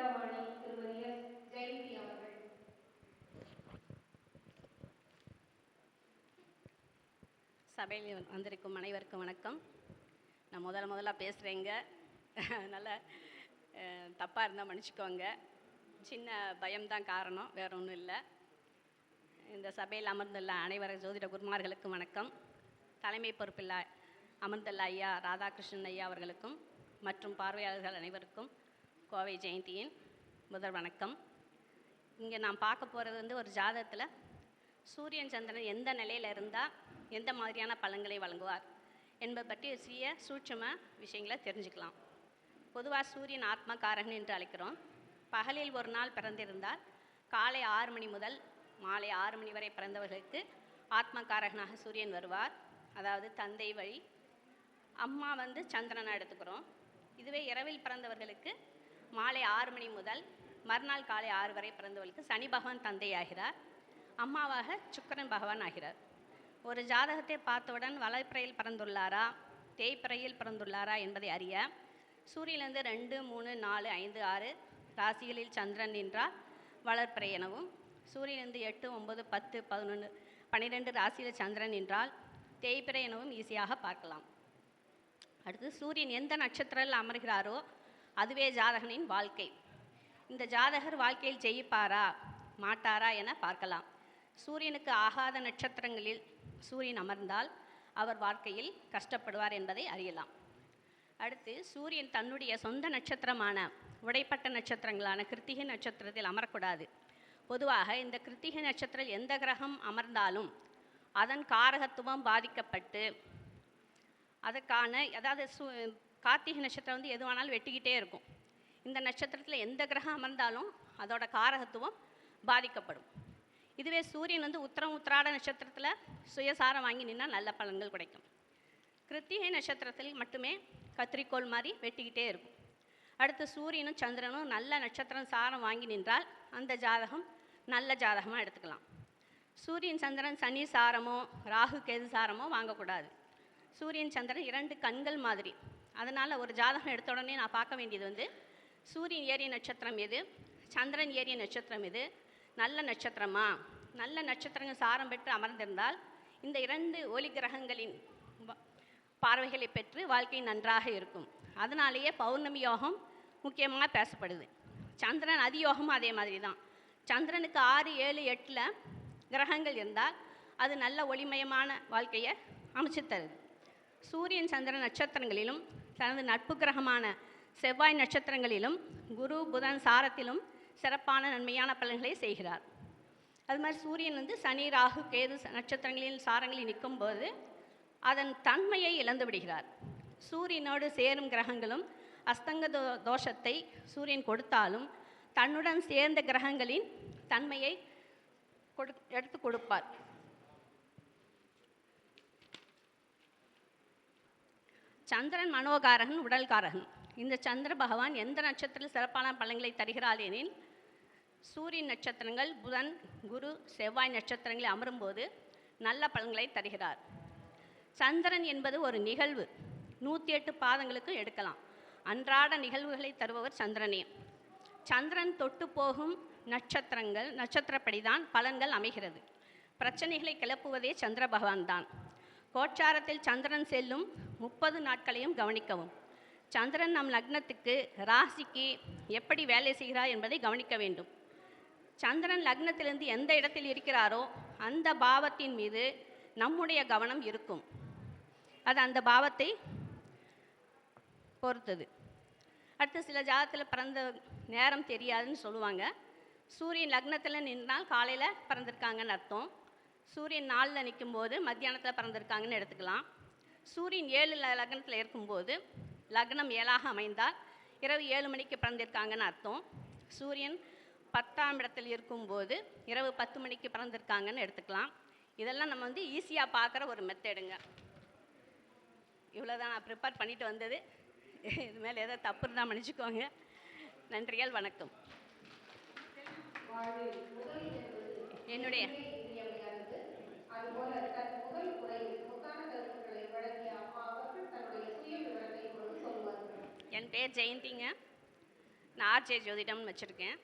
வித்யாவாணி திருமதி எஸ் ஜெயந்தி அவர்கள். சபையில் வந்திருக்கும் அனைவருக்கும் வணக்கம். நான் முதல்ல பேசுகிறேங்க. அதனால் தப்பாக இருந்தால் மன்னிச்சிக்கோங்க. சின்ன பயம்தான் காரணம், வேறு ஒன்றும் இல்லை. இந்த சபையில் அமர்ந்துள்ள அனைவரும் ஜோதிட குருமார்களுக்கும் வணக்கம். தலைமை பொறுப்பில் அமர்ந்துள்ள ஐயா ராதாகிருஷ்ணன் ஐயா அவர்களுக்கும் மற்றும் பார்வையாளர்கள் அனைவருக்கும் கோவை ஜெயந்தியின் முதல் வணக்கம். இங்கே நான் பார்க்க போகிறது ஒரு ஜாதகத்தில் சூரியன் சந்திரன் எந்த நிலையில் இருந்தால் எந்த மாதிரியான பலன்களை வழங்குவார் என்பதை பற்றி சிறிய சூட்சும விஷயங்களை தெரிஞ்சுக்கலாம். பொதுவாக சூரியன் ஆத்மகாரகன் என்று அழைக்கிறோம். பகலில் ஒரு நாள் பிறந்திருந்தால் காலை 6 மணி முதல் மாலை 6 மணி வரை பிறந்தவர்களுக்கு ஆத்மகாரகனாக சூரியன் வருவார். அதாவது தந்தை வழி. அம்மா சந்திரனை எடுத்துக்கிறோம். இதுவே இரவில் பிறந்தவர்களுக்கு மாலை 6 மணி முதல் மறுநாள் காலை 6 வரை பிறந்தவர்களுக்கு சனி பகவான் தந்தை ஆகிறார். அம்மாவாக சுக்கிரன் பகவான் ஆகிறார். ஒரு ஜாதகத்தை பார்த்தவுடன் வளர்ப்பிறையில் பிறந்துள்ளாரா தேய்ப்பிறையில் பிறந்துள்ளாரா என்பதை அறிய சூரியனிலிருந்து 2, 3, 4, 5, 6 ராசிகளில் சந்திரன் நின்றால் வளர்ப்பிறை எனவும், சூரியனிலிருந்து 8, 9, 10, 11, 12 ராசியில் சந்திரன் நின்றால் தேய்ப்பிறை எனவும் ஈஸியாக பார்க்கலாம். அடுத்து சூரியன் எந்த நட்சத்திரத்தில் அமர்கிறாரோ அதுவே ஜாதகனின் வாழ்க்கை. இந்த ஜாதகர் வாழ்க்கையில் ஜெயிப்பாரா மாட்டாரா என பார்க்கலாம். சூரியனுக்கு ஆகாத நட்சத்திரங்களில் சூரியன் அமர்ந்தால் அவர் வாழ்க்கையில் கஷ்டப்படுவார் என்பதை அறியலாம். அடுத்து சூரியன் தன்னுடைய சொந்த நட்சத்திரமான உடைப்பட்ட நட்சத்திரங்களான கிருத்திகை நட்சத்திரத்தில் அமரக்கூடாது. பொதுவாக இந்த கிருத்திகை நட்சத்திரத்தில் எந்த கிரகம் அமர்ந்தாலும் அதன் காரகத்துவம் பாதிக்கப்பட்டு அதற்கான அதாவது கார்த்திகை நட்சத்திரம் எதுவானாலும் வெட்டிக்கிட்டே இருக்கும். இந்த நட்சத்திரத்தில் எந்த கிரகம் அமர்ந்தாலும் அதோட காரகத்துவம் பாதிக்கப்படும். இதுவே சூரியன் உத்திராட நட்சத்திரத்தில் சுயசாரம் வாங்கி நின்னால் நல்ல பலன்கள் கிடைக்கும். கிருத்திகை நட்சத்திரத்தில் மட்டுமே கத்திரிக்கோள் மாதிரி வெட்டிக்கிட்டே இருக்கும். அடுத்து சூரியனும் சந்திரனும் நல்ல நட்சத்திரம் சாரம் வாங்கி நின்றால் அந்த ஜாதகம் நல்ல ஜாதகமாக எடுத்துக்கலாம். சூரியன் சந்திரன் சனி சாரமோ ராகு கேது சாரமோ வாங்கக்கூடாது. சூரியன் சந்திரன் 2 கண்கள் மாதிரி. அதனால் ஒரு ஜாதகம் எடுத்த உடனே நான் பார்க்க வேண்டியது சூரியன் ஏறிய நட்சத்திரம் எது, சந்திரன் ஏறிய நட்சத்திரம் எது, நல்ல நட்சத்திரமா. நல்ல நட்சத்திரங்கள் சாரம் பெற்று அமர்ந்திருந்தால் இந்த 2 ஒளி கிரகங்களின் பார்வைகளை பெற்று வாழ்க்கை நன்றாக இருக்கும். அதனாலேயே பௌர்ணமி யோகம் முக்கியமாக பேசப்படுது. சந்திரன் அதியோகமும் அதே மாதிரி தான். சந்திரனுக்கு 6, 7, 8 கிரகங்கள் இருந்தால் அது நல்ல ஒளிமயமான வாழ்க்கையை அமைச்சு தருது. சூரியன் சந்திரன் நட்சத்திரங்களிலும் தனது நட்பு கிரகமான செவ்வாய் நட்சத்திரங்களிலும் குரு புதன் சாரத்திலும் சிறப்பான நன்மையான பலன்களை செய்கிறார். அது மாதிரி சூரியன் சனி ராகு கேது நட்சத்திரங்களின் சாரங்களில் நிற்கும்போது அதன் தன்மையை இழந்து விடுகிறார். சூரியனோடு சேரும் கிரகங்களும் அஸ்தங்க தோஷத்தை சூரியன் கொடுத்தாலும் தன்னுடன் சேர்ந்த கிரகங்களின் தன்மையை எடுத்து கொடுப்பார். சந்திரன் மனோகாரகன், உடல்காரகன். இந்த சந்திர பகவான் எந்த நட்சத்திரத்தில் சிறப்பான பலன்களை தருகிறார் எனில் சூரியன் நட்சத்திரங்கள் புதன் குரு செவ்வாய் நட்சத்திரங்களில் அமரும்போது நல்ல பலன்களை தருகிறார். சந்திரன் என்பது ஒரு நிகழ்வு. 108 பாதங்களுக்கு எடுக்கலாம். அன்றாட நிகழ்வுகளை தருபவர் சந்திரனே. சந்திரன் தொட்டு போகும் நட்சத்திரப்படிதான் பலன்கள் அமைகிறது. பிரச்சனைகளை கிளப்புவதே சந்திர பகவான் தான். கோச்சாரத்தில் சந்திரன் செல்லும் 30 நாட்களையும் கவனிக்கவும். சந்திரன் நம் லக்னத்துக்கு ராசிக்கு எப்படி வேலை செய்கிறார் என்பதை கவனிக்க வேண்டும். சந்திரன் லக்னத்திலிருந்து எந்த இடத்தில் இருக்கிறாரோ அந்த பாவத்தின் மீது நம்முடைய கவனம் இருக்கும். அது அந்த பாவத்தை பொறுத்தது. அடுத்து சில ஜாதகத்தில் பிறந்த நேரம் தெரியாதுன்னு சொல்லுவாங்க. சூரியன் லக்னத்தில் நின்றால் காலையில் பிறந்திருக்காங்கன்னு அர்த்தம். சூரியன் 4ல் நிற்கும்போது மத்தியானத்தில் பிறந்திருக்காங்கன்னு எடுத்துக்கலாம். சூரியன் 7 லக்னத்தில் இருக்கும்போது லக்னம் 7ஆக அமைந்தால் இரவு 7 மணிக்கு பிறந்திருக்காங்கன்னு அர்த்தம். சூரியன் 10ஆம் இடத்தில் இருக்கும்போது இரவு 10 மணிக்கு பிறந்திருக்காங்கன்னு எடுத்துக்கலாம். இதெல்லாம் நம்ம ஈஸியாக பார்க்குற ஒரு மெத்தடுங்க. இவ்வளோதான் நான் ப்ரிப்பேர் பண்ணிட்டு வந்தது. இது மேலே ஏதோ தப்பு இருந்தால் மன்னிச்சுக்கோங்க. நன்றிகள், வணக்கம். என்னுடைய என் பேர் ஜெயந்திங்க. நான் ஆர்ஜே ஜோதிடம்னு வச்சுருக்கேன்.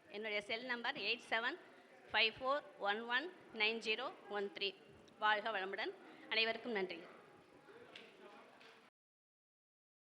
என்னுடைய செல் நம்பர் 8754119013. வாழ்க வளமுடன். அனைவருக்கும் நன்றி.